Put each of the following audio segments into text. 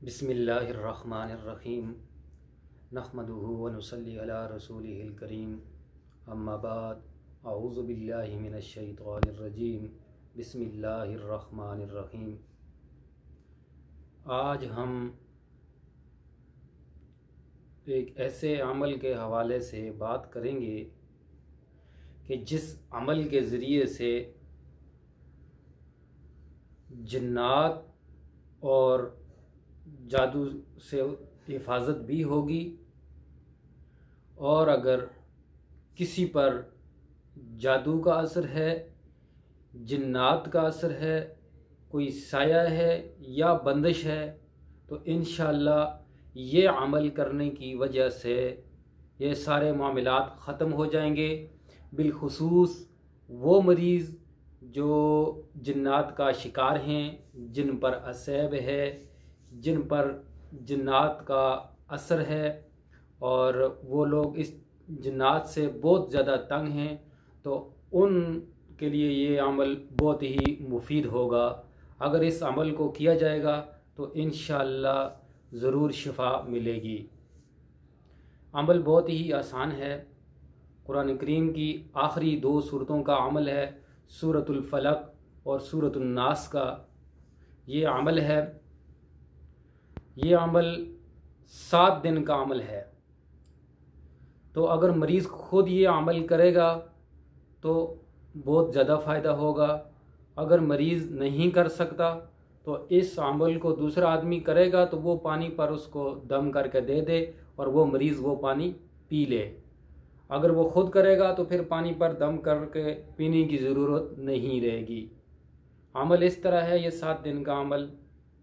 بسم اللہ الرحمن الرحیم نحمدہ ونصلی علی رسولہ الکریم اما بعد اعوذ باللہ من الشیطان الرجیم بسم اللہ الرحمن الرحیم۔ آج ہم ایک ایسے عمل کے حوالے سے بات کریں گے کہ جس عمل کے ذریعے سے جنات اور جادو سے حفاظت بھی ہوگی، اور اگر کسی پر جادو کا اثر ہے، جنات کا اثر ہے، کوئی سایہ ہے یا بندش ہے، تو انشاءاللہ یہ عمل کرنے کی وجہ سے یہ سارے معاملات ختم ہو جائیں گے۔ بالخصوص وہ مریض جو جنات کا شکار ہیں، جن پر عصیب ہے، جن پر جنات کا اثر ہے، اور وہ لوگ اس جنات سے بہت زیادہ تنگ ہیں، تو ان کے لیے یہ عمل بہت ہی مفید ہوگا۔ اگر اس عمل کو کیا جائے گا تو انشاءاللہ ضرور شفا ملے گی۔ عمل بہت ہی آسان ہے۔ قرآن کریم کی آخری 2 سورتوں کا عمل ہے، سورۃ الفلق اور سورۃ الناس کا یہ عمل ہے۔ یہ عمل 7 دن کا عمل ہے، تو اگر مریض خود یہ عمل کرے گا تو بہت زیادہ فائدہ ہوگا۔ اگر مریض نہیں کر سکتا تو اس عمل کو دوسرا آدمی کرے گا، تو وہ پانی پر اس کو دم کر کے دے دے اور وہ مریض وہ پانی پی لے۔ اگر وہ خود کرے گا تو پھر پانی پر دم کر کے پینے کی ضرورت نہیں رہے گی۔ عمل اس طرح ہے، یہ 7 دن کا عمل،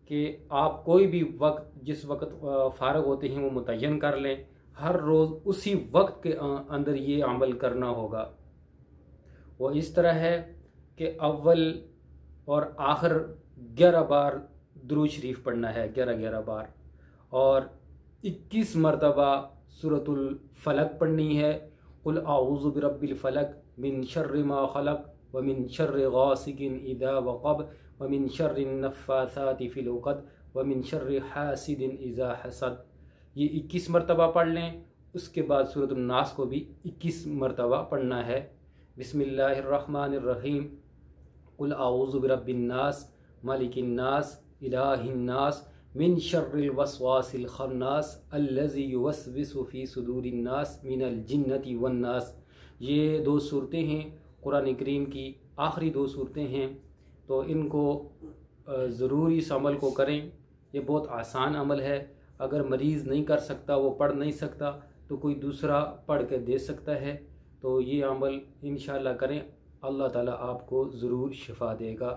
کہ آپ کوئی بھی وقت جس وقت فارغ ہوتے ہیں وہ متعین کر لیں۔ ہر روز اسی وقت کے اندر یہ عمل کرنا ہوگا۔ وہ اس طرح ہے کہ اول اور آخر 11 بار درود شریف پڑھنا ہے، 11 بار، اور 21 مرتبہ سورۃ الفلق پڑھنی ہے۔ قل اعوذ برب الفلق من شر ما خلق ومن شر غاسق اذا وقب ومن شر النفاثات فی العقد ومن شر حاسد اذا حسد۔ یہ 21 مرتبہ پڑھ لیں۔ اس کے بعد سورۃ الناس کو بھی 21 مرتبہ پڑھنا ہے۔ بسم اللہ الرحمن الرحیم۔ قل اعوذ برب الناس ملک الناس الہ الناس من شر الوسواس الخناس الذی یوسوس فی صدور الناس من الجنۃ والناس۔ یہ 2 صورتیں ہیں، قرآن کریم کی آخری 2 صورتیں ہیں، تو ان کو ضرور اس عمل کو کریں۔ یہ بہت آسان عمل ہے۔ اگر مریض نہیں کر سکتا، وہ پڑھ نہیں سکتا، تو کوئی دوسرا پڑھ کے دے سکتا ہے۔ تو یہ عمل انشاءاللہ کریں، اللہ تعالیٰ آپ کو ضرور شفا دے گا۔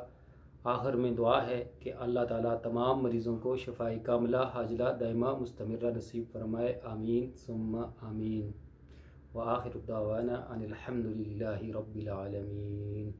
آخر میں دعا ہے کہ اللہ تعالیٰ تمام مریضوں کو شفاء کاملہ عاجلہ دائمہ مستمرہ نصیب فرمائے، آمین ثم آمین۔ وآخر دعوانا ان الحمد للہ رب العالمین۔